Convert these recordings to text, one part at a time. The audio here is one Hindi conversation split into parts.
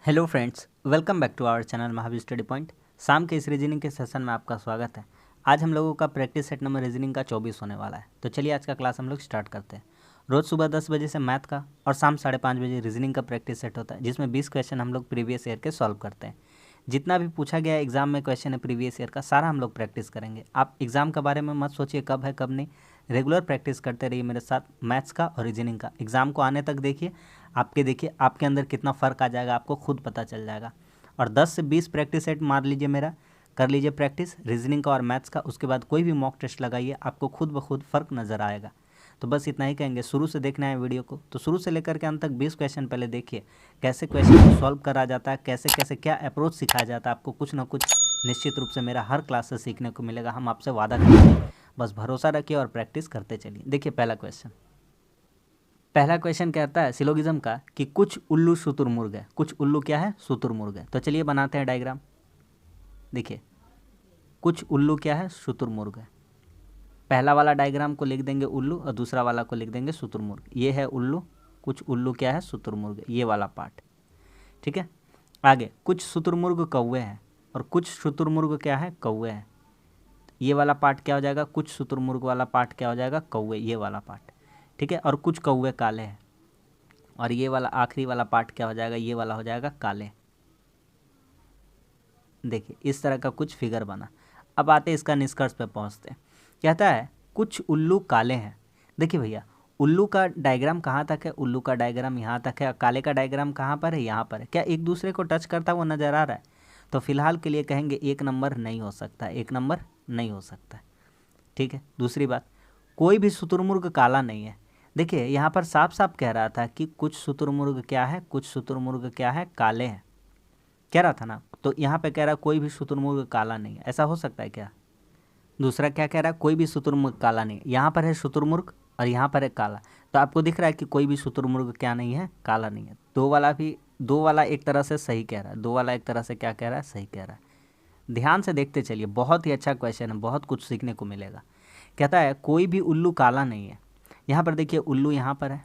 Hello friends, welcome back to our channel Mahavir study point. शाम के इस रीजनिंग के सेशन में आपका स्वागत है। आज हम लोगों का प्रैक्टिस सेट नंबर रीजनिंग का 24 होने वाला है। तो चलिए आज का क्लास हम लोग स्टार्ट करते हैं। रोज़ सुबह 10 बजे से मैथ का और शाम 5:30 बजे रीजनिंग का प्रैक्टिस सेट होता है, जिसमें 20 क्वेश्चन हम लोग प्रीवियस ईयर के सॉल्व करते हैं। जितना भी पूछा गया एग्जाम में क्वेश्चन है प्रीवियस ईयर का, सारा हम लोग प्रैक्टिस करेंगे। आप एग्जाम के बारे में मत सोचिए कब है कब नहीं, रेगुलर प्रैक्टिस करते रहिए मेरे साथ मैथ्स का और रीजनिंग का। एग्जाम को आने तक देखिए आपके अंदर कितना फ़र्क आ जाएगा, आपको खुद पता चल जाएगा। और 10 से 20 प्रैक्टिस सेट मार लीजिए, मेरा कर लीजिए प्रैक्टिस रीजनिंग का और मैथ्स का। उसके बाद कोई भी मॉक टेस्ट लगाइए, आपको खुद ब खुद फ़र्क नज़र आएगा। तो बस इतना ही कहेंगे, शुरू से देखना है वीडियो को तो शुरू से लेकर के अंत तक 20 क्वेश्चन पहले देखिए, कैसे क्वेश्चन को सॉल्व करा जाता है, कैसे कैसे क्या अप्रोच सिखाया जाता है। आपको कुछ ना कुछ निश्चित रूप से मेरा हर क्लास से सीखने को मिलेगा, हम आपसे वादा करते हैं। बस भरोसा रखिए और प्रैक्टिस करते चलिए। देखिए पहला क्वेश्चन कहता है सिलोगिज्म का कि कुछ उल्लू शुतुरमुर्ग है। कुछ उल्लू क्या है? शुतुरमुर्ग है। तो चलिए बनाते हैं डायग्राम। देखिए कुछ उल्लू क्या है? शुतुरमुर्ग है। पहला वाला डायग्राम को लिख देंगे उल्लू और दूसरा वाला को लिख देंगे शुतुरमुर्ग। ये है उल्लू, कुछ उल्लू क्या है? शुतुरमुर्ग, ये वाला पार्ट। ठीक है, आगे कुछ शुतुरमुर्ग कौवे हैं और कुछ शुतुरमुर्ग क्या है? कौवे हैं। ये वाला पार्ट क्या हो जाएगा? कुछ शुतुरमुर्ग वाला पार्ट क्या हो जाएगा? कौवे, ये वाला पार्ट। ठीक है, और कुछ कौवे काले हैं और ये वाला आखिरी वाला पार्ट क्या हो जाएगा? ये वाला हो जाएगा काले। देखिए इस तरह का कुछ फिगर बना। अब आते इसका निष्कर्ष पे पहुंचते हैं। कहता है कुछ उल्लू काले हैं। देखिए भैया, उल्लू का डायग्राम कहाँ तक है? उल्लू का डायग्राम यहाँ तक है। काले का डायग्राम कहाँ पर है? यहाँ पर है। क्या एक दूसरे को टच करता हुआ नजर आ रहा है? तो फिलहाल के लिए कहेंगे 1 नंबर नहीं हो सकता, 1 नंबर नहीं हो सकता। ठीक है, दूसरी बात, कोई भी शुतुरमुर्ग काला नहीं है। देखिए यहाँ पर साफ साफ कह रहा था कि कुछ शुतुरमुर्ग क्या है? कुछ शुतुरमुर्ग क्या है? काले हैं, कह रहा था ना। तो यहाँ पे कह रहा है कोई भी शुतुरमुर्ग काला नहीं है। ऐसा हो सकता है क्या? दूसरा क्या कह रहा है? कोई भी शुतुरमुर्ग काला नहीं है। यहाँ पर है शुतुरमुर्ग और यहाँ पर है काला। तो आपको दिख रहा है कि कोई भी शुतुरमुर्ग क्या नहीं है? काला नहीं है। दो वाला एक तरह से सही कह रहा है, दो वाला एक तरह से क्या कह रहा है? सही कह रहा है। ध्यान से देखते चलिए, बहुत ही अच्छा क्वेश्चन है, बहुत कुछ सीखने को मिलेगा। कहता है कोई भी उल्लू काला नहीं है। यहाँ पर देखिए उल्लू यहाँ पर है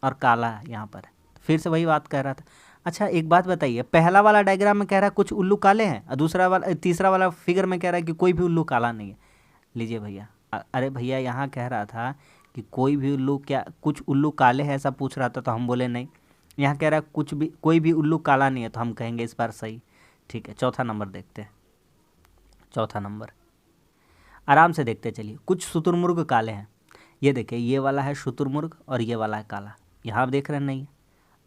और काला यहाँ पर है। फिर से वही बात कह रहा था। अच्छा एक बात बताइए, पहला वाला डायग्राम में कह रहा है कुछ उल्लू काले हैं और तीसरा वाला फिगर में कह रहा है कि कोई भी उल्लू काला नहीं है। लीजिए भैया, अरे भैया यहाँ कह रहा था कि कोई भी उल्लू क्या, कुछ उल्लू काले हैं ऐसा पूछ रहा था तो हम बोले नहीं। यहाँ कह रहा है कोई भी उल्लू काला नहीं है तो हम कहेंगे इस बार सही। ठीक है, चौथा नंबर देखते हैं। चौथा नंबर आराम से देखते चलिए। कुछ शुतुरमुर्ग काले हैं। ये देखिए, ये वाला है शुतुरमुर्ग और ये वाला है काला। यहाँ आप देख रहे हैं नहीं है?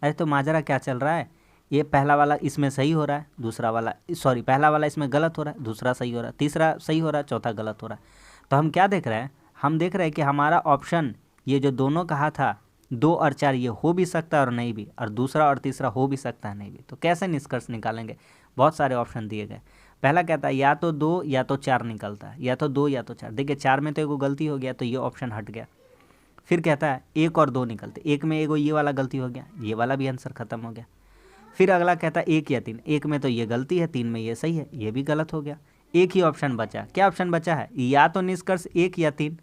अरे तो माजरा क्या चल रहा है? ये पहला वाला इसमें सही हो रहा है, दूसरा वाला पहला वाला इसमें गलत हो रहा है, दूसरा सही हो रहा है, तीसरा सही हो रहा है, चौथा गलत हो रहा है। तो हम क्या देख रहे हैं? हम देख रहे हैं कि हमारा ऑप्शन ये जो दोनों कहा था 2 और 4 ये हो भी सकता है और नहीं भी, और दूसरा और तीसरा हो भी सकता है नहीं भी। तो कैसे निष्कर्ष निकालेंगे? बहुत सारे ऑप्शन दिए गए। पहला कहता है या तो 2 या तो 4 निकलता है, या तो 2 या तो 4। देखिए 4 में तो एगो गलती हो गया तो ये ऑप्शन हट गया। फिर कहता है 1 और 2 निकलते, 1 में एगो ये वाला गलती हो गया, ये वाला भी आंसर खत्म हो गया। फिर अगला कहता है 1 या 3, 1 में तो ये गलती है, 3 में ये सही है, ये भी गलत हो गया। एक ही ऑप्शन बचा। क्या ऑप्शन बचा है? या तो निष्कर्ष 1 या 3,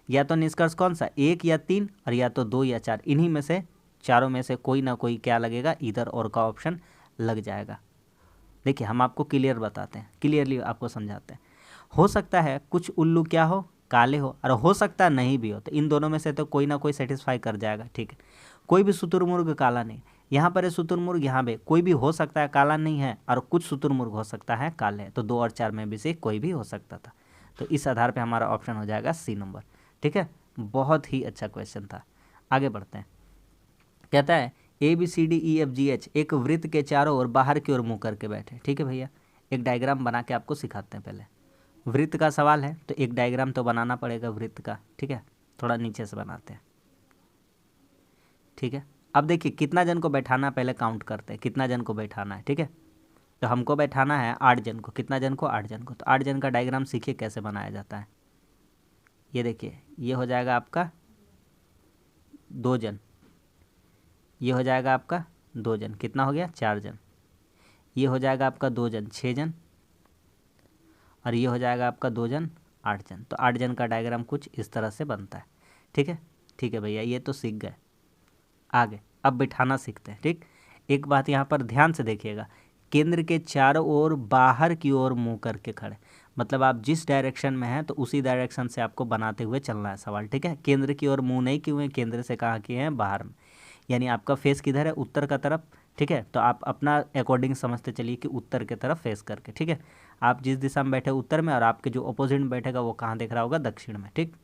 या तो निष्कर्ष कौन सा? 1 या 3, और या तो 2 या 4। इन्हीं में से चारों में से कोई ना कोई क्या लगेगा? इधर और का ऑप्शन लग जाएगा। देखिए हम आपको क्लियर बताते हैं, क्लियरली आपको समझाते हैं। हो सकता है कुछ उल्लू क्या हो? काले हो, और हो सकता है नहीं भी हो। तो इन दोनों में से तो कोई ना कोई सेटिस्फाई कर जाएगा। ठीक है, कोई भी शुतुरमुर्ग काला नहीं। यहाँ पर है शुतुरमुर्ग, यहाँ पे कोई भी हो सकता है, काला नहीं है, और कुछ शुतुरमुर्ग हो सकता है काले हैं। तो 2 और 4 में भी से कोई भी हो सकता था। तो इस आधार पे हमारा ऑप्शन हो जाएगा सी नंबर। ठीक है, बहुत ही अच्छा क्वेश्चन था। आगे बढ़ते हैं। कहता है ABCDEFGH एक वृत्त के चारों ओर बाहर की ओर मुंह करके बैठे। ठीक है भैया, एक डायग्राम बना के आपको सिखाते हैं। पहले वृत्त का सवाल है तो एक डायग्राम तो बनाना पड़ेगा वृत्त का। ठीक है, थोड़ा नीचे से बनाते हैं। ठीक है, अब देखिए कितना जन को बैठाना पहले काउंट करते हैं, कितना जन को बैठाना है। ठीक है, तो हमको बैठाना है 8 जन को। कितना जन को? 8 जन को। तो 8 जन का डायग्राम सीखिए कैसे बनाया जाता है। ये देखिए, ये हो जाएगा आपका 2 जन, ये हो जाएगा आपका 2 जन, कितना हो गया? 4 जन। ये हो जाएगा आपका 2 जन, 6 जन, और ये हो जाएगा आपका 2 जन, 8 जन। तो 8 जन का डायग्राम कुछ इस तरह से बनता है। ठीक है, ठीक है भैया, ये तो सीख गए। आगे अब बिठाना सीखते हैं। ठीक, एक बात यहाँ पर ध्यान से देखिएगा, केंद्र के चारों ओर बाहर की ओर मुंह करके खड़े, मतलब आप जिस डायरेक्शन में हैं तो उसी डायरेक्शन से आपको बनाते हुए चलना है सवाल, ठीक है। केंद्र की ओर मुंह नहीं किए हुए, केंद्र से कहाँ किए हैं, बाहर में, यानी आपका फेस किधर है, उत्तर का तरफ, ठीक है। तो आप अपना अकॉर्डिंग समझते चलिए कि उत्तर की तरफ फेस करके, ठीक है। आप जिस दिशा में बैठे उत्तर में, और आपके जो अपोजिट में बैठेगा वो कहाँ देख रहा होगा, दक्षिण में, ठीक।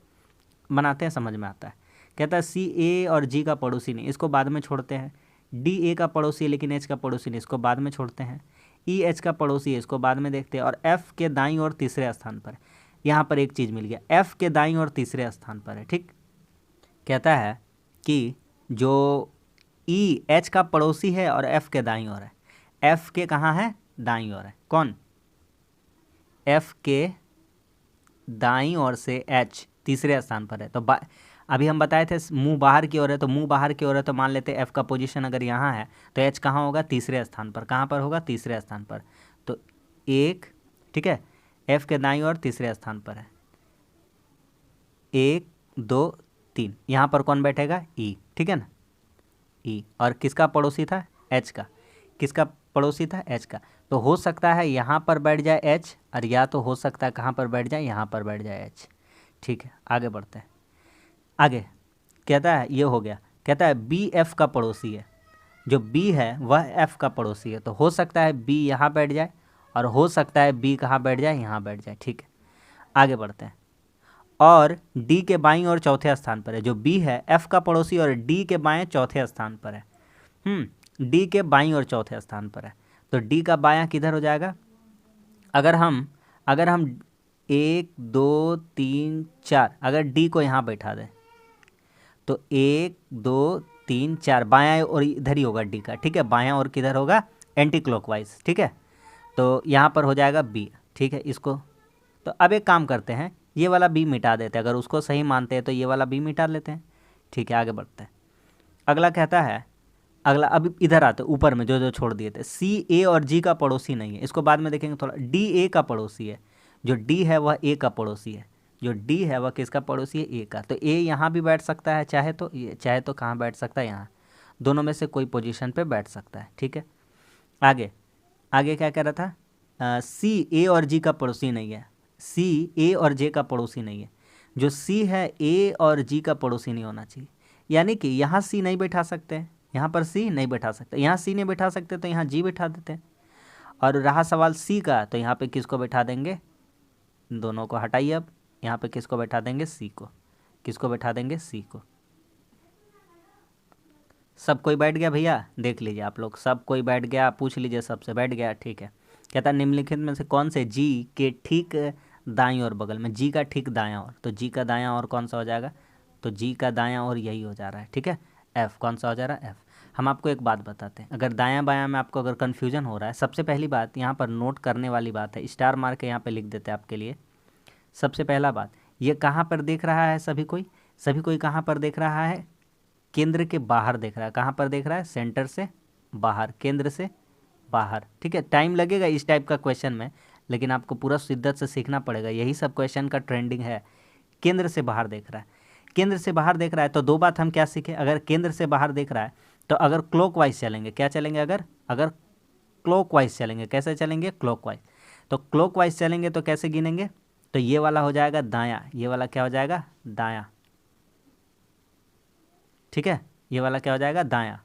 बनाते हैं, समझ में आता है। कहता है सी ए और जी का पड़ोसी नहीं, इसको बाद में छोड़ते हैं। डी ए का पड़ोसी है लेकिन एच का पड़ोसी नहीं, इसको बाद में छोड़ते हैं। ई एच का पड़ोसी है, इसको बाद में देखते हैं। और एफ के दाईं और तीसरे स्थान पर, यहाँ पर एक चीज़ मिल गया, एफ के दाईं और तीसरे स्थान पर है, ठीक। कहता है कि जो ई एच का पड़ोसी है और एफ के दाईं ओर है, एफ के कहाँ है, दाईं ओर है, कौन, एफ के दाईं ओर से एच तीसरे स्थान पर है। तो अभी हम बताए थे मुंह बाहर की ओर है, तो मुंह बाहर की ओर है तो मान लेते हैं एफ का पोजीशन अगर यहाँ है तो एच कहाँ होगा, तीसरे स्थान पर। कहाँ पर होगा, तीसरे स्थान पर। तो एक, ठीक है, एफ के दाईं ओर तीसरे स्थान पर है, 1 2 3, यहाँ पर कौन बैठेगा, ई, ठीक है ना, ई। और किसका पड़ोसी था, एच का। किसका पड़ोसी था, एच का। तो हो सकता है यहाँ पर बैठ जाए एच, और या तो हो सकता है कहाँ पर बैठ जाए, यहाँ पर बैठ जाए एच, ठीक है। आगे बढ़ते हैं, आगे कहता है ये हो गया। कहता है बी एफ का पड़ोसी है, जो बी है वह एफ का पड़ोसी है, तो हो सकता है बी यहाँ बैठ जाए और हो सकता है बी कहाँ बैठ जाए, यहाँ बैठ जाए, ठीक है। आगे बढ़ते हैं। और डी के बाईं और चौथे स्थान पर है, जो बी है एफ का पड़ोसी और डी के बाएं चौथे स्थान पर है, डी के बाईं और चौथे स्थान पर है। तो डी का बायां किधर हो जाएगा, अगर हम 1 2 3 4 अगर डी को यहाँ बैठा दें तो 1 2 3 4 बायां और इधर ही होगा डी का, ठीक है। बायां और किधर होगा, एंटी क्लॉकवाइज, ठीक है। तो यहाँ पर हो जाएगा बी, ठीक है। इसको तो अब एक काम करते हैं, ये वाला बी मिटा देते हैं, अगर उसको सही मानते हैं तो ये वाला बी मिटा लेते हैं, ठीक है। आगे बढ़ते हैं। अगला कहता है, अगला अब इधर आते ऊपर में जो जो छोड़ दिए थे, सी ए और जी का पड़ोसी नहीं है, इसको बाद में देखेंगे थोड़ा। डी ए का पड़ोसी है, जो डी है वह ए का पड़ोसी है, जो डी है वह किसका पड़ोसी है, ए का। तो ए यहाँ भी बैठ सकता है चाहे तो, चाहे तो कहाँ बैठ सकता है, यहाँ, दोनों में से कोई पोजीशन पे बैठ सकता है, ठीक है। आगे आगे क्या कह रहा था, सी ए और जी का पड़ोसी नहीं है, सी ए और जे का पड़ोसी नहीं है, जो सी है ए और जी का पड़ोसी नहीं होना चाहिए। यानी कि यहाँ सी नहीं बैठा सकते हैं, यहाँ पर सी नहीं बैठा सकते, यहाँ सी नहीं बैठा सकते तो यहाँ जी बैठा देते हैं। और रहा सवाल सी का, तो यहाँ पे किसको बैठा देंगे, दोनों को हटाइए। अब यहाँ पे किसको बैठा देंगे, सी को। किसको बैठा देंगे, सी को। सब कोई बैठ गया भैया, देख लीजिए आप लोग, सब कोई बैठ गया, पूछ लीजिए सबसे, बैठ गया, ठीक है। कहता है निम्नलिखित में से कौन से जी के ठीक दाईं और बगल में, जी का ठीक दायां और, तो जी का दायां और कौन सा हो जाएगा, तो जी का दायां और यही हो जा रहा है, ठीक है। एफ कौन सा हो जा रहा है, एफ। हम आपको एक बात बताते हैं, अगर दायां बायां में आपको अगर कन्फ्यूजन हो रहा है, सबसे पहली बात यहाँ पर नोट करने वाली बात है, स्टार मार के यहाँ पर लिख देते हैं आपके लिए। सबसे पहला बात, ये कहाँ पर देख रहा है, सभी कोई कहाँ पर देख रहा है, केंद्र के बाहर देख रहा है। कहाँ पर देख रहा है, सेंटर से बाहर, केंद्र से बाहर, ठीक है। टाइम लगेगा इस टाइप का क्वेश्चन में, लेकिन आपको पूरा शिद्दत से सीखना पड़ेगा, यही सब क्वेश्चन का ट्रेंडिंग है। केंद्र से बाहर देख रहा है, केंद्र से बाहर देख रहा है, तो दो बात हम क्या सीखे, अगर केंद्र से बाहर देख रहा है तो अगर क्लॉकवाइज चलेंगे, क्या चलेंगे, अगर क्लॉकवाइज चलेंगे, कैसे चलेंगे, क्लॉकवाइज। तो क्लॉकवाइज चलेंगे तो कैसे गिनेंगे, तो ये वाला हो जाएगा दायां, ये वाला क्या हो जाएगा, दायां, ठीक है। ये वाला क्या हो जाएगा, दायां।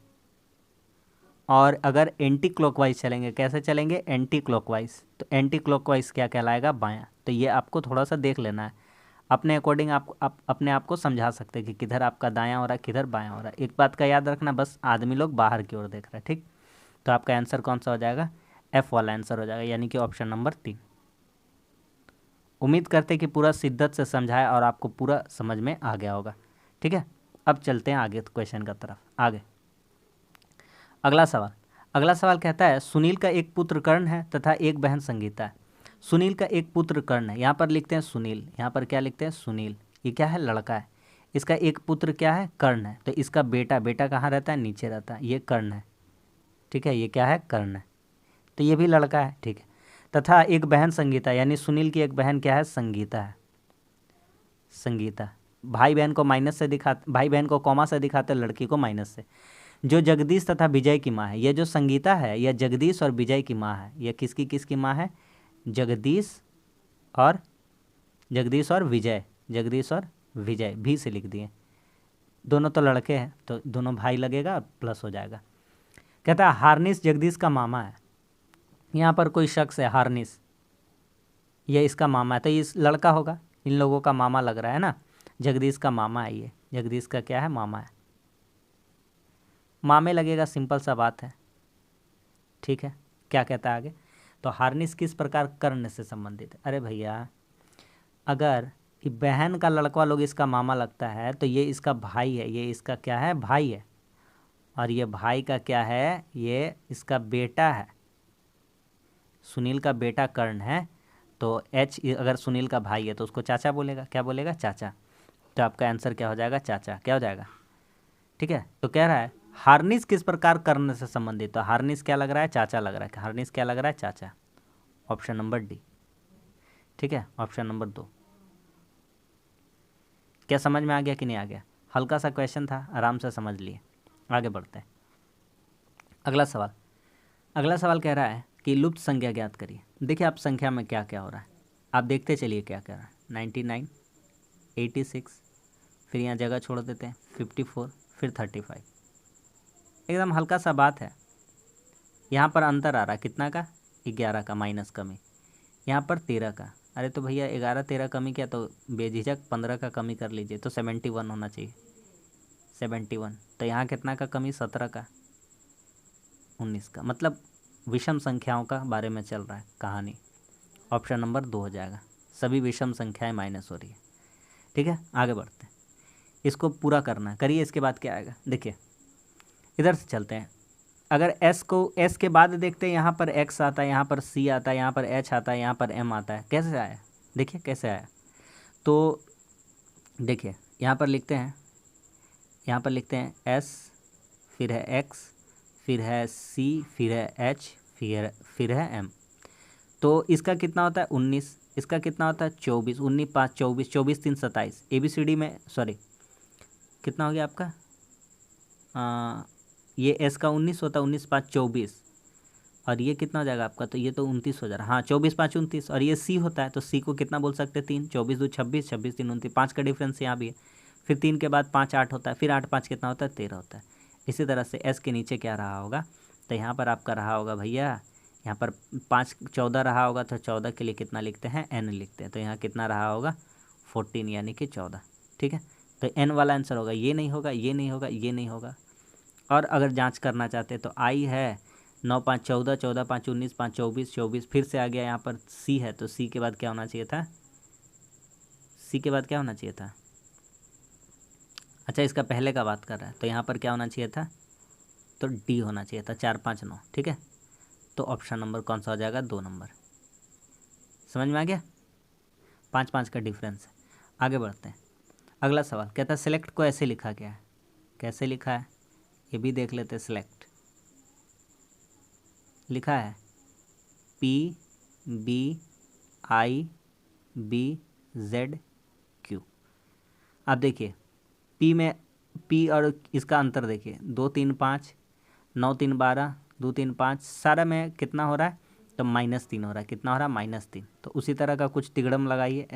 और अगर एंटी क्लॉकवाइज चलेंगे, कैसे चलेंगे, एंटी क्लॉकवाइज, तो एंटी क्लॉकवाइज क्या कहलाएगा, बायां। तो ये आपको थोड़ा सा देख लेना है, अपने अकॉर्डिंग आप अपने आप को समझा सकते हैं कि किधर आपका दायां हो रहा है, किधर बायां हो रहा है। एक बात का याद रखना, बस आदमी लोग बाहर की ओर देख रहे हैं, ठीक। तो आपका आंसर कौन सा हो जाएगा, एफ वाला आंसर हो जाएगा, यानी कि ऑप्शन नंबर 3। उम्मीद करते कि पूरा शिद्दत से समझाया और आपको पूरा समझ में आ गया होगा, ठीक है। अब चलते हैं आगे क्वेश्चन का तरफ। आगे अगला सवाल कहता है, सुनील का एक पुत्र कर्ण है तथा एक बहन संगीता है। सुनील का एक पुत्र कर्ण है, यहाँ पर लिखते हैं सुनील, यहाँ पर क्या लिखते हैं, सुनील। ये क्या है, लड़का है। इसका एक पुत्र क्या है, कर्ण है। तो इसका बेटा कहाँ रहता है, नीचे रहता है, ये कर्ण है, ठीक है। ये क्या है, कर्ण है, तो ये भी लड़का है, ठीक है। तथा एक बहन संगीता, यानी सुनील की एक बहन क्या है, संगीता है, संगीता। भाई बहन को माइनस से दिखा, भाई बहन को कॉमा से दिखाते, लड़की को माइनस से। जो जगदीश तथा विजय की माँ है। ये जो संगीता है यह जगदीश और विजय की माँ है। यह किसकी माँ है? जगदीश और विजय। जगदीश और विजय भी से लिख दिए, दोनों तो लड़के हैं तो दोनों भाई लगेगा, प्लस हो जाएगा। कहता है हार्निस जगदीश का मामा है। यहाँ पर कोई शख्स है हार्निस, ये इसका मामा है, तो ये लड़का होगा, इन लोगों का मामा लग रहा है ना। जगदीश का मामा है, ये जगदीश का क्या है? मामा है। मामे लगेगा, सिंपल सा बात है, ठीक है। क्या कहता है आगे? तो हार्निस किस प्रकार कर्ण से संबंधित है? अरे भैया, अगर बहन का लड़का लोग इसका मामा लगता है तो ये इसका भाई है, ये इसका क्या है? भाई है। और ये भाई का क्या है? ये इसका बेटा है। सुनील का बेटा कर्ण है, तो एच अगर सुनील का भाई है तो उसको चाचा बोलेगा। क्या बोलेगा? चाचा। तो आपका आंसर क्या हो जाएगा? चाचा। क्या हो जाएगा? ठीक है। तो कह रहा है हार्निस किस प्रकार कर्ण से संबंधित, तो हार्निस क्या लग रहा है? चाचा लग रहा है। हार्निस क्या लग रहा है? चाचा। ऑप्शन नंबर डी, ठीक है, ऑप्शन नंबर 2। क्या समझ में आ गया कि नहीं आ गया? हल्का सा क्वेश्चन था, आराम से समझ लिए। आगे बढ़ते हैं। अगला सवाल कह रहा है कि लुप्त संख्या ज्ञात करिए। देखिए आप संख्या में क्या क्या हो रहा है, आप देखते चलिए क्या कह रहा है। 99, 86, फिर यहाँ जगह छोड़ देते हैं 54, फिर 35। एकदम हल्का सा बात है। यहाँ पर अंतर आ रहा है कितना का? 11 का, माइनस कमी। यहाँ पर 13 का। अरे तो भैया 11 13 कमी क्या, तो बेझिझक 15 का कमी कर लीजिए, तो 71 होना चाहिए। 71। तो यहाँ कितना का कमी? 17 का, 19 का। मतलब विषम संख्याओं का बारे में चल रहा है कहानी। ऑप्शन नंबर 2 हो जाएगा। सभी विषम संख्याएं माइनस हो रही है, ठीक है। आगे बढ़ते हैं, इसको पूरा करना है, करिए। इसके बाद क्या आएगा? देखिए इधर से चलते हैं। अगर एस के बाद देखते हैं, यहाँ पर एक्स आता है, यहाँ पर सी आता है, यहाँ पर एच आता है, यहाँ पर एम आता है। कैसे आया? देखिए कैसे आया। तो देखिए यहाँ पर लिखते हैं एस, फिर है एक्स, फिर है सी, फिर है एच, फिर है एम। तो इसका कितना होता है? 19। इसका कितना होता है? 24। 19 5 24, 24 3 27। ABCD में सॉरी कितना हो गया आपका? ये एस का 19 होता है, 19 5 24। और ये कितना हो जाएगा आपका? तो ये तो 29 हो जा रहा है। हाँ 24 5 29। और ये सी होता है, तो सी को कितना बोल सकते हैं? 3। 24 2 26, 26 3 29। 5 का डिफरेंस यहाँ भी है। फिर 3 के बाद 5 8 होता है, फिर 8 5 कितना होता है? 13 होता है। इसी तरह से एस के नीचे क्या रहा होगा? तो यहाँ पर आपका रहा होगा भैया, यहाँ पर 5 14 रहा होगा, तो 14 के लिए कितना लिखते हैं? n लिखते हैं। तो यहाँ कितना रहा होगा? 14 यानी कि 14, ठीक है। तो n वाला आंसर होगा, ये नहीं होगा, ये नहीं होगा, ये नहीं होगा। और अगर जांच करना चाहते हैं तो आई है 9 5 14, 14 5 19, 5 24, 24। फिर से आ गया यहाँ पर सी है, तो सी के बाद क्या होना चाहिए था? सी के बाद क्या होना चाहिए था? अच्छा इसका पहले का बात कर रहा है, तो यहाँ पर क्या होना चाहिए था? तो डी होना चाहिए था, 4 5 9, ठीक है। तो ऑप्शन नंबर कौन सा हो जाएगा? 2 नंबर। समझ में आ गया? 5 5 का डिफरेंस है। आगे बढ़ते हैं। अगला सवाल कहता है सिलेक्ट को ऐसे लिखा गया है। कैसे लिखा है ये भी देख लेते हैं। सिलेक्ट लिखा है PBIBZ Q। अब देखिए पी में पी और इसका अंतर देखिए, 2 3 5, 9 3 12, 2 3 5, सारा में कितना हो रहा है? तो -3 हो रहा है। कितना हो रहा है? -3। तो उसी तरह का कुछ तिगड़म लगाइए,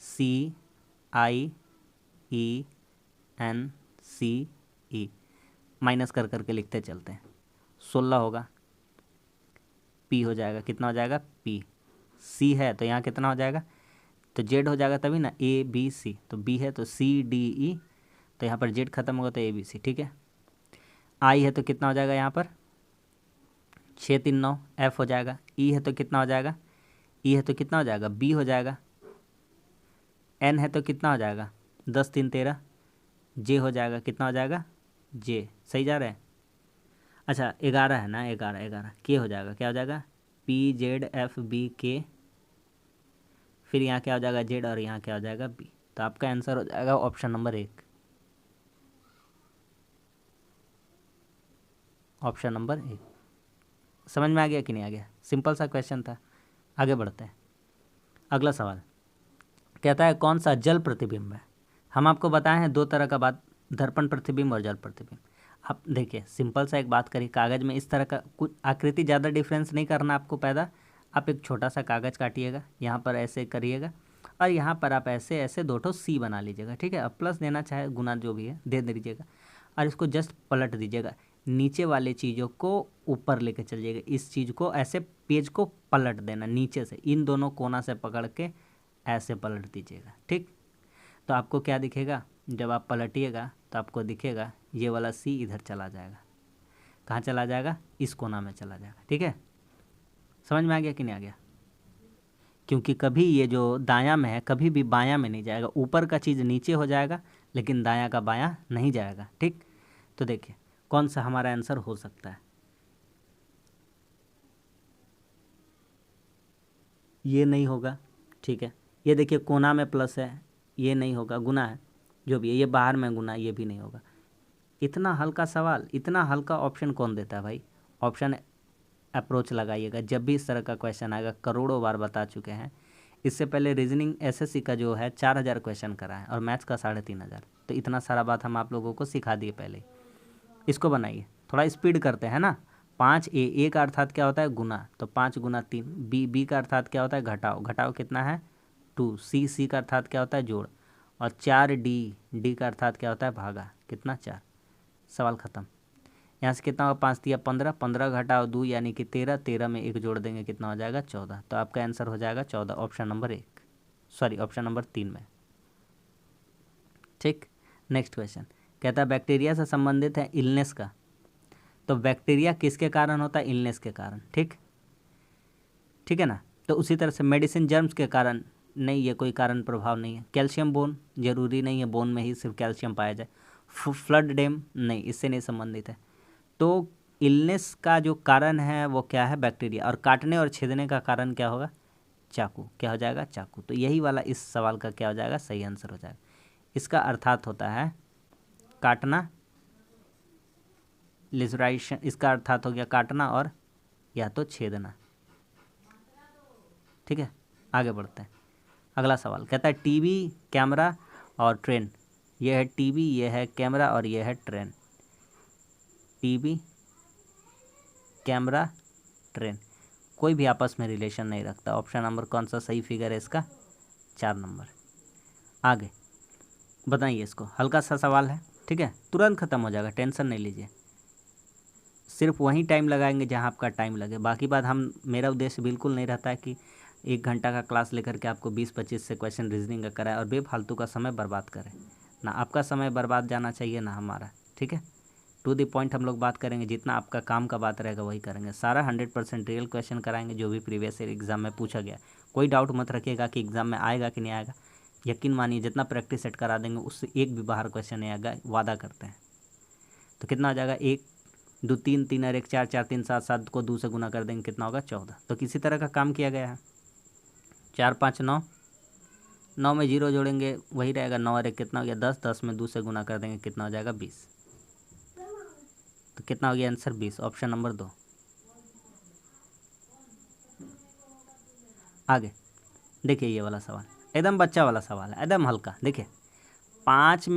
SCIENCE, माइनस कर करके लिखते चलते हैं। 16 होगा, पी हो जाएगा। कितना हो जाएगा? पी। सी है तो यहाँ कितना हो जाएगा? तो जेड हो जाएगा तभी ना, ABC। तो बी है तो CDE, तो यहाँ पर जेड खत्म होगा तो ABC, ठीक है। आई है तो कितना हो जाएगा? यहाँ पर 6 3 9, F हो जाएगा। E है तो कितना हो जाएगा? E है तो कितना हो जाएगा? B हो जाएगा। N है तो कितना हो जाएगा? 10 3 13, J हो जाएगा। कितना हो जाएगा? J। सही जा रहा है? अच्छा 11 है ना, 11 K हो जाएगा। क्या हो जाएगा? PZFBK। फिर यहाँ क्या हो जाएगा? Z। और यहाँ क्या हो जाएगा? B। तो आपका आंसर हो जाएगा ऑप्शन नंबर 1। Option number 1। समझ में आ गया कि नहीं आ गया? सिंपल सा क्वेश्चन था। आगे बढ़ते हैं। अगला सवाल कहता है कौन सा जल प्रतिबिंब है? हम आपको बताए हैं 2 तरह का बात, दर्पण प्रतिबिंब और जल प्रतिबिंब। आप देखिए सिंपल सा एक बात करिए, कागज़ में इस तरह का कुछ आकृति ज़्यादा डिफरेंस नहीं करना आपको पैदा। आप एक छोटा सा कागज़ काटिएगा, यहाँ पर ऐसे करिएगा और यहाँ पर आप ऐसे ऐसे दो ठो सी बना लीजिएगा, ठीक है। अब प्लस देना चाहे गुना जो भी है दे दीजिएगा और इसको जस्ट पलट दीजिएगा, नीचे वाले चीज़ों को ऊपर लेके चलिएगा, इस चीज़ को ऐसे पेज को पलट देना नीचे से, इन दोनों कोना से पकड़ के ऐसे पलट दीजिएगा, ठीक। तो आपको क्या दिखेगा, जब आप पलटिएगा तो आपको दिखेगा ये वाला सी इधर चला जाएगा, कहाँ चला जाएगा, इस कोना में चला जाएगा, ठीक है। समझ में आ गया कि नहीं आ गया? क्योंकि कभी ये जो दायां में है कभी भी बायां में नहीं जाएगा, ऊपर का चीज़ नीचे हो जाएगा लेकिन दायां का बायां नहीं जाएगा, ठीक। तो देखिए कौन सा हमारा आंसर हो सकता है, ये नहीं होगा, ठीक है। ये देखिए कोना में प्लस है, ये नहीं होगा, गुना है जो भी है, ये बाहर में गुना, ये भी नहीं होगा। इतना हल्का सवाल, इतना हल्का ऑप्शन कौन देता है भाई? ऑप्शन अप्रोच लगाइएगा जब भी इस तरह का क्वेश्चन आएगा, करोड़ों बार बता चुके हैं। इससे पहले रीजनिंग एसएससी का जो है 4000 क्वेश्चन करा है और मैथ्स का 3500, तो इतना सारा बात हम आप लोगों को सिखा दिए पहले। इसको बनाइए, थोड़ा स्पीड करते हैं ना। 5a का अर्थात क्या होता है, गुना, तो 5 गुना 3। बी का अर्थात क्या होता है, घटाओ, घटाओ कितना है 2। सी का अर्थात क्या होता है, जोड़। और 4d का अर्थात क्या होता है, भागा, कितना 4। सवाल ख़त्म। यहाँ से कितना होगा, 5 दिया 15, 15 घटाओ 2 यानी कि 13, 13 में 1 जोड़ देंगे कितना हो जाएगा 14। तो आपका आंसर हो जाएगा 14, option number 1, sorry option number 3 में, ठीक। नेक्स्ट क्वेश्चन कहता है बैक्टीरिया से संबंधित है इलनेस का, तो बैक्टीरिया किसके कारण होता है, इलनेस के कारण, ठीक, ठीक है ना। तो उसी तरह से मेडिसिन जर्म्स के कारण नहीं, ये कोई कारण प्रभाव नहीं है। कैल्शियम बोन, जरूरी नहीं है बोन में ही सिर्फ कैल्शियम पाया जाए। फ्लड डैम नहीं, इससे नहीं संबंधित है। तो इलनेस का जो कारण है वो क्या है, बैक्टीरिया। और काटने और छेदने का कारण क्या होगा, चाकू, क्या हो जाएगा, चाकू। तो यही वाला इस सवाल का क्या हो जाएगा, सही आंसर हो जाएगा। इसका अर्थात होता है काटना, लिजराइशन, इसका अर्थात हो गया काटना और या तो छेदना, ठीक है। आगे बढ़ते हैं, अगला सवाल कहता है टीवी, कैमरा और ट्रेन। ये है टीवी, ये है कैमरा और ये है ट्रेन। टीवी, कैमरा, ट्रेन, कोई भी आपस में रिलेशन नहीं रखता। ऑप्शन नंबर कौन सा सही फिगर है इसका, 4 नंबर। आगे बताइए, इसको हल्का सा सवाल है, ठीक है, तुरंत ख़त्म हो जाएगा, टेंशन नहीं लीजिए। सिर्फ वहीं टाइम लगाएंगे जहां आपका टाइम लगे, बाकी बात हम, मेरा उद्देश्य बिल्कुल नहीं रहता है कि 1 घंटा का क्लास लेकर के आपको 20-25 से क्वेश्चन रीजनिंग का कराए और बेफालतू का समय बर्बाद करें ना। आपका समय बर्बाद जाना चाहिए ना हमारा, ठीक है। टू द पॉइंट हम लोग बात करेंगे, जितना आपका काम का बात रहेगा वही करेंगे। सारा 100% रियल क्वेश्चन कराएंगे जो भी प्रीवियस ईयर एग्जाम में पूछा गया। कोई डाउट मत रखिएगा कि एग्ज़ाम में आएगा कि नहीं आएगा। यकीन मानिए जितना प्रैक्टिस सेट करा देंगे उससे एक भी बाहर क्वेश्चन नहीं आएगा, वादा करते हैं। तो कितना हो जाएगा, 1 2 3 3 और 1 4 4 3 7 7 को 2 से गुना कर देंगे कितना होगा 14। तो किसी तरह का काम किया गया है। 4 5 9, 9 में 0 जोड़ेंगे वही रहेगा 9 और 1 कितना हो गया 10, 10 में 2 से गुना कर देंगे कितना हो जाएगा 20। तो कितना हो गया आंसर 20, ऑप्शन नंबर 2। आगे देखिए, ये वाला सवाल एकदम बच्चा वाला सवाल है, एकदम हल्का। देखिए 5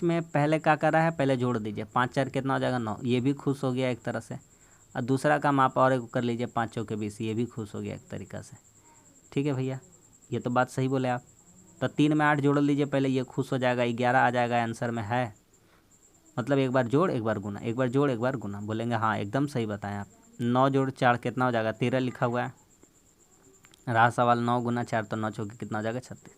में पहले क्या करा है, पहले जोड़ दीजिए, 5 4 कितना हो जाएगा 9, ये भी खुश हो गया एक तरह से। और दूसरा काम आप और एक कर लीजिए, 5 चौके 20, ये भी खुश हो गया एक तरीक़ा से, ठीक है भैया, ये तो बात सही बोले आप। तो 3 में 8 जोड़ लीजिए पहले, ये खुश हो जाएगा, 11 आ जाएगा आंसर में, है मतलब एक बार जोड़ एक बार गुना, एक बार जोड़ एक बार गुना, बोलेंगे हाँ एकदम सही बताएं आप। 9 जोड़ 4 कितना हो जाएगा 13 लिखा हुआ है। रहा सवाल 9 गुना 4, तो 9 चौके कितना हो जाएगा 36।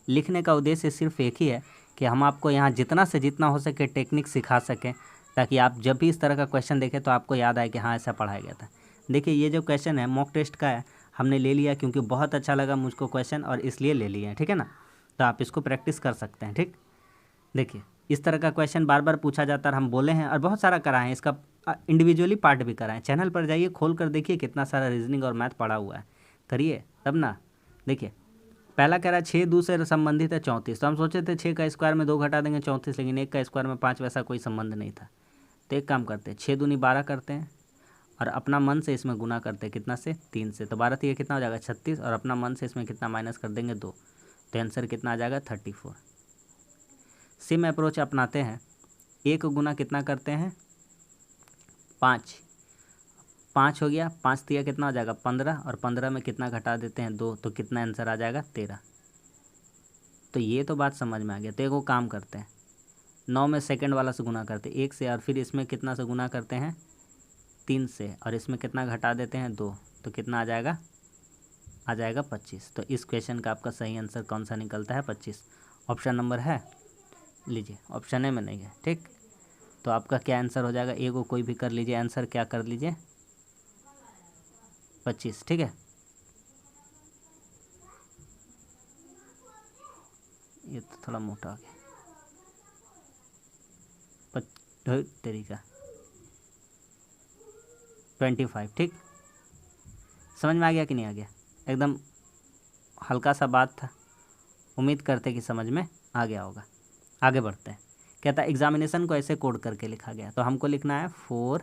लिखने का उद्देश्य सिर्फ एक ही है कि हम आपको यहाँ जितना से जितना हो सके टेक्निक सिखा सकें, ताकि आप जब भी इस तरह का क्वेश्चन देखें तो आपको याद आए कि हाँ ऐसा पढ़ाया गया था। देखिए ये जो क्वेश्चन है मॉक टेस्ट का है, हमने ले लिया क्योंकि बहुत अच्छा लगा मुझको क्वेश्चन और इसलिए ले लिए हैं, ठीक है ना। तो आप इसको प्रैक्टिस कर सकते हैं, ठीक। देखिए इस तरह का क्वेश्चन बार बार पूछा जाता है, हम बोले हैं और बहुत सारा कराएं, इसका इंडिविजुअली पार्ट भी कराएं। चैनल पर जाइए, खोल कर देखिए कितना सारा रीजनिंग और मैथ पढ़ा हुआ है, करिए तब ना। देखिए पहला कह रहा है 6 2 से संबंधित है 34, तो हम सोचे थे 6 का स्क्वायर में 2 घटा देंगे 34, लेकिन 1 का स्क्वायर में 5, वैसा कोई संबंध नहीं था। तो एक काम करते हैं, 6 दूनी 12 करते हैं और अपना मन से इसमें गुना करते हैं, कितना से 3 से, तो 12 3 कितना हो जाएगा 36, और अपना मन से इसमें कितना माइनस कर देंगे 2, तो आंसर कितना आ जाएगा 34। सेम अप्रोच अपनाते हैं ए को गुना कितना करते हैं 5, 5 हो गया, 5 दिया कितना हो जाएगा 15, और 15 में कितना घटा देते हैं 2, तो कितना आंसर आ जाएगा 13। तो ये तो बात समझ में आ गया। तो एक वो काम करते हैं 9 में सेकंड वाला से गुना करते हैं 1 से, और फिर इसमें कितना से गुना करते हैं 3 से, और इसमें कितना घटा देते हैं 2, तो कितना आ जाएगा 25। तो इस क्वेश्चन का आपका सही आंसर कौन सा निकलता है 25। ऑप्शन नंबर है, लीजिए ऑप्शन ए में नहीं है, ठीक। तो आपका क्या आंसर हो जाएगा, ए को कोई भी कर लीजिए, आंसर क्या कर लीजिए 25, ठीक है। ये तो थोड़ा मोटा हो गया, तरीका 25, ठीक। समझ में आ गया कि नहीं आ गया, एकदम हल्का सा बात था, उम्मीद करते कि समझ में आ गया होगा। आगे बढ़ते हैं। कहता है एग्जामिनेशन को ऐसे कोड करके लिखा गया, तो हमको लिखना है 4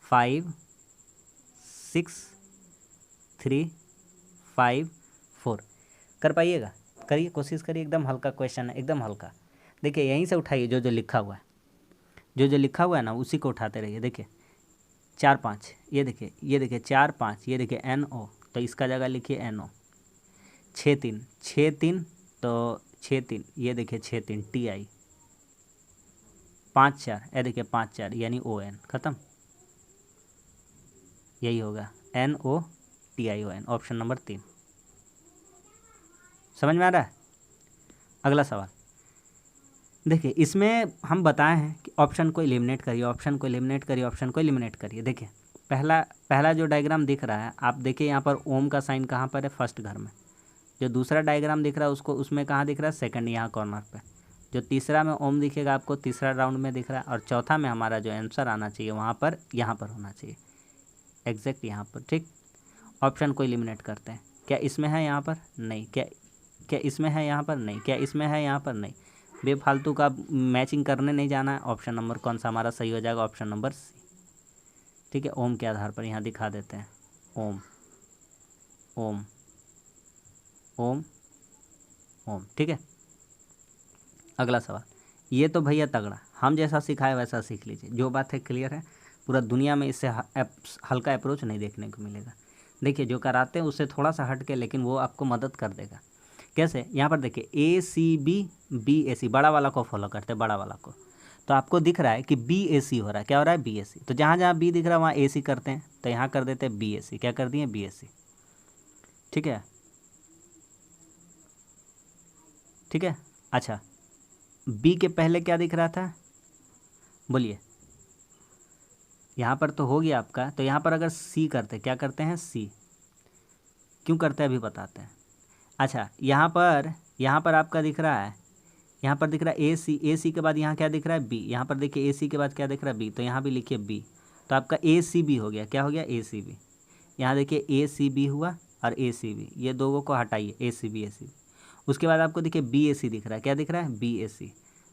5 6 3 5 4। कर पाइएगा, करिए, कोशिश करिए, एकदम हल्का क्वेश्चन है, एकदम हल्का। देखिए यहीं से उठाइए, जो जो लिखा हुआ है, जो लिखा हुआ है ना उसी को उठाते रहिए। देखिए 4 5, ये देखिए 4 5, ये देखिए NO, तो इसका जगह लिखिए NO। 6 3, तो 6 3, ये देखिए 6 3 TI। 5 4, ये देखिए 5 4 यानी ON, ख़त्म। यही होगा NOTION, ऑप्शन नंबर 3। समझ में आ रहा है। अगला सवाल देखिए, इसमें हम बताए हैं कि ऑप्शन को एलिमिनेट करिए, ऑप्शन को एलिमिनेट करिए, ऑप्शन को एलिमिनेट करिए। देखिए पहला जो डायग्राम दिख रहा है, आप देखिए यहाँ पर ओम का साइन कहाँ पर है, फर्स्ट घर में। जो दूसरा डायग्राम दिख रहा है उसको, उसमें कहाँ दिख रहा है, सेकंड, यहाँ कॉर्नर पे। जो तीसरा में ओम दिखेगा आपको, तीसरा राउंड में दिख रहा है, और चौथा में हमारा जो आंसर आना चाहिए वहाँ पर, यहाँ पर होना चाहिए, एग्जैक्ट यहाँ पर, ठीक। ऑप्शन को एलिमिनेट करते हैं। क्या इसमें है यहाँ पर, नहीं। क्या इसमें है यहाँ पर, नहीं। क्या इसमें है यहाँ पर, नहीं। बेफालतू का मैचिंग करने नहीं जाना है। ऑप्शन नंबर कौन सा हमारा सही हो जाएगा, ऑप्शन नंबर सी, ठीक है। ओम के आधार पर यहाँ दिखा देते हैं, ओम ओम ओम ओम, ठीक है। अगला सवाल, ये तो भैया तगड़ा, हम जैसा सिखाए वैसा सीख लीजिए। जो बात है क्लियर है, पूरा दुनिया में इससे हल्का अप्रोच नहीं देखने को मिलेगा। देखिए जो कराते हैं उससे थोड़ा सा हट के, लेकिन वो आपको मदद कर देगा। कैसे, यहाँ पर देखिए ACB BAC, बड़ा वाला को फॉलो करते हैं, बड़ा वाला को। तो आपको दिख रहा है कि BAC हो रहा है, क्या हो रहा है BAC। तो जहाँ जहाँ B दिख रहा है वहाँ AC करते हैं, तो यहाँ कर देते हैं BAC। क्या कर दिए, BAC, ठीक है, ठीक है। अच्छा, B के पहले क्या दिख रहा था, बोलिए। यहाँ पर तो हो गया आपका, तो यहाँ पर अगर C करते, क्या करते हैं C, क्यों करते हैं अभी बताते हैं। अच्छा, यहाँ पर आपका दिख रहा है, यहाँ पर दिख रहा है AC के बाद यहाँ क्या दिख रहा है B। यहाँ पर देखिए AC के बाद क्या दिख रहा है B, तो यहाँ भी लिखिए B। तो आपका ACB हो गया, क्या हो गया ACB। यहाँ देखिए ACB हुआ और ACB, ये दोनों को हटाइए, ACB। उसके बाद आपको देखिए BAC दिख रहा है, क्या दिख रहा है BAC।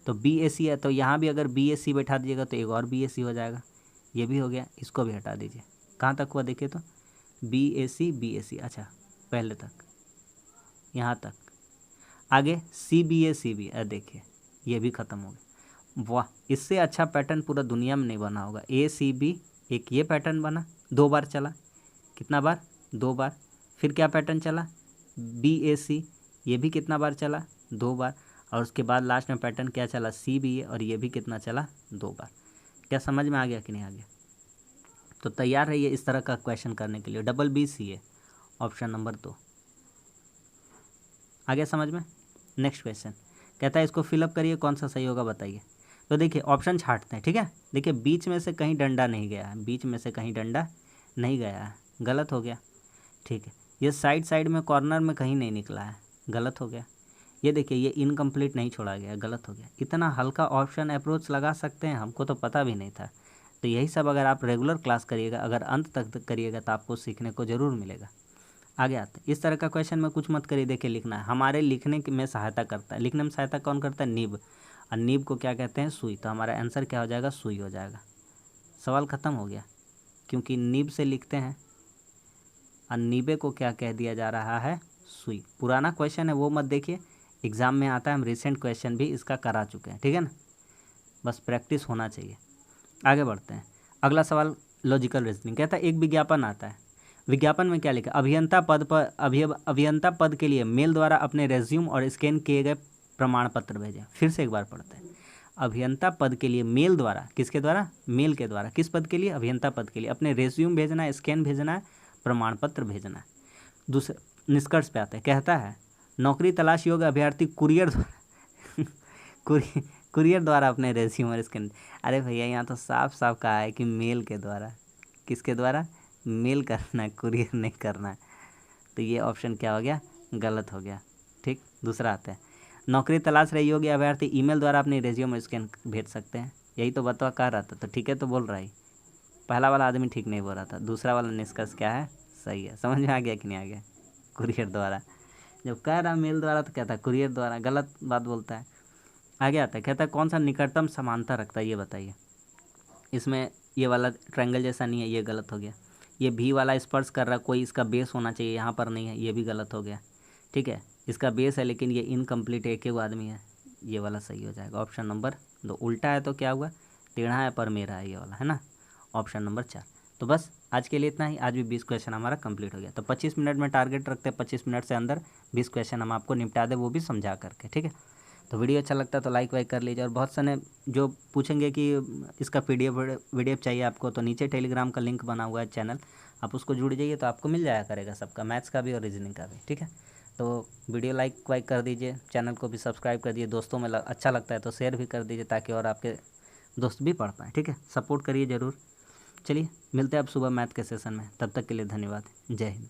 तो BAC है, तो यहाँ भी अगर BAC बैठा दीजिएगा तो एक और BAC हो जाएगा, ये भी हो गया। इसको भी हटा दीजिए। कहाँ तक हुआ देखिए तो, BAC। अच्छा, पहले तक, यहाँ तक। आगे CBA, देखिए ये भी ख़त्म हो गया। वाह, इससे अच्छा पैटर्न पूरा दुनिया में नहीं बना होगा। ACB, एक ये पैटर्न बना, 2 बार चला, कितना बार, 2 बार। फिर क्या पैटर्न चला, BAC, ये भी कितना बार चला, 2 बार। और उसके बाद लास्ट में पैटर्न क्या चला, CBA, और ये भी कितना चला, 2 बार। क्या समझ में आ गया कि नहीं आ गया। तो तैयार रहिए इस तरह का क्वेश्चन करने के लिए। BBCA, option number 2। आ गया समझ में। नेक्स्ट क्वेश्चन कहता है इसको फिलअप करिए, कौन सा सही होगा बताइए। तो देखिए ऑप्शन छांटते हैं, ठीक है। देखिए बीच में से कहीं डंडा नहीं गया है, बीच में से कहीं डंडा नहीं गया है, गलत हो गया, ठीक है। ये साइड में कॉर्नर में कहीं नहीं निकला है, गलत हो गया। ये देखिए ये इनकम्प्लीट नहीं छोड़ा गया, गलत हो गया। इतना हल्का ऑप्शन अप्रोच लगा सकते हैं, हमको तो पता भी नहीं था। तो यही सब अगर आप रेगुलर क्लास करिएगा, अगर अंत तक करिएगा, तो आपको सीखने को ज़रूर मिलेगा। आगे आते हैं, इस तरह का क्वेश्चन में कुछ मत करिए। देखिए लिखना है, हमारे लिखने में सहायता करता है। लिखने में सहायता कौन करता है, नीब। और नीब को क्या कहते हैं, सुई। तो हमारा आंसर क्या हो जाएगा, सुई हो जाएगा। सवाल ख़त्म हो गया, क्योंकि नीब से लिखते हैं और नीबे को क्या कह दिया जा रहा है, सुई। पुराना क्वेश्चन है वो मत देखिए, एग्ज़ाम में आता है, हम रिसेंट क्वेश्चन भी इसका करा चुके हैं, ठीक है ना। बस प्रैक्टिस होना चाहिए। आगे बढ़ते हैं। अगला सवाल लॉजिकल रीजनिंग कहता है एक विज्ञापन आता है, विज्ञापन में क्या लिखा, अभियंता पद के लिए मेल द्वारा अपने रेज्यूम और स्कैन किए गए प्रमाण पत्र भेजें। फिर से एक बार पढ़ते हैं। अभियंता पद के लिए मेल द्वारा, किसके द्वारा, मेल के द्वारा, किस पद के लिए, अभियंता पद के लिए अपने रेज्यूम भेजना है, स्कैन भेजना है, प्रमाण पत्र भेजना है। दूसरे निष्कर्ष पे आते हैं। कहता है नौकरी तलाश योग्य अभ्यर्थी कुरियर द्वारा अपने रेज्यूम और स्कैन। अरे भैया यहाँ तो साफ साफ कहा है कि मेल के द्वारा, किसके द्वारा, मेल करना है, कुरियर नहीं करना है। तो ये ऑप्शन क्या हो गया, गलत हो गया। ठीक, दूसरा आता है नौकरी तलाश रहे योग्य अभ्यर्थी ईमेल द्वारा अपने रेज्यूम और स्कैन भेज सकते हैं। यही तो बतवा कह रहा था, तो ठीक है तो बोल रहा है। पहला वाला आदमी ठीक नहीं बोल रहा था, दूसरा वाला निष्कर्ष क्या है, सही है। समझ में आ गया कि नहीं आ गया, कुरियर द्वारा। जब कह रहा मेल द्वारा तो कहता है कुरियर द्वारा, गलत बात बोलता है। आगे आता है, कहता है कौन सा निकटतम समानता रखता है ये बताइए। इसमें ये वाला ट्रायंगल जैसा नहीं है, ये गलत हो गया। ये भी वाला स्पर्श कर रहा है, कोई इसका बेस होना चाहिए, यहाँ पर नहीं है, ये भी गलत हो गया। ठीक है, इसका बेस है लेकिन ये इनकम्प्लीट एक ही आदमी है, ये वाला सही हो जाएगा। ऑप्शन नंबर 2 उल्टा है तो क्या हुआ, टेढ़ा है पर मेरा है, ये वाला है ना, ऑप्शन नंबर 4। तो बस आज के लिए इतना ही। आज भी 20 क्वेश्चन हमारा कंप्लीट हो गया। तो 25 मिनट में टारगेट रखते हैं, 25 मिनट से अंदर 20 क्वेश्चन हम आपको निपटा दें, वो भी समझा करके। ठीक है, तो वीडियो अच्छा लगता है तो लाइक वाइक कर लीजिए। और बहुत सारे जो पूछेंगे कि इसका पीडीएफ चाहिए आपको, तो नीचे टेलीग्राम का लिंक बना हुआ है चैनल, आप उसको जुड़ जाइए तो आपको मिल जाया करेगा सबका, मैथ्स का भी और रीजनिंग का भी। ठीक है, तो वीडियो लाइक वाइक कर दीजिए, चैनल को भी सब्सक्राइब कर दीजिए, दोस्तों में अच्छा लगता है तो शेयर भी कर दीजिए ताकि और आपके दोस्त भी पढ़ पाएँ। ठीक है, सपोर्ट करिए ज़रूर। चलिए मिलते हैं अब सुबह मैथ के सेशन में, तब तक के लिए धन्यवाद। जय हिंद।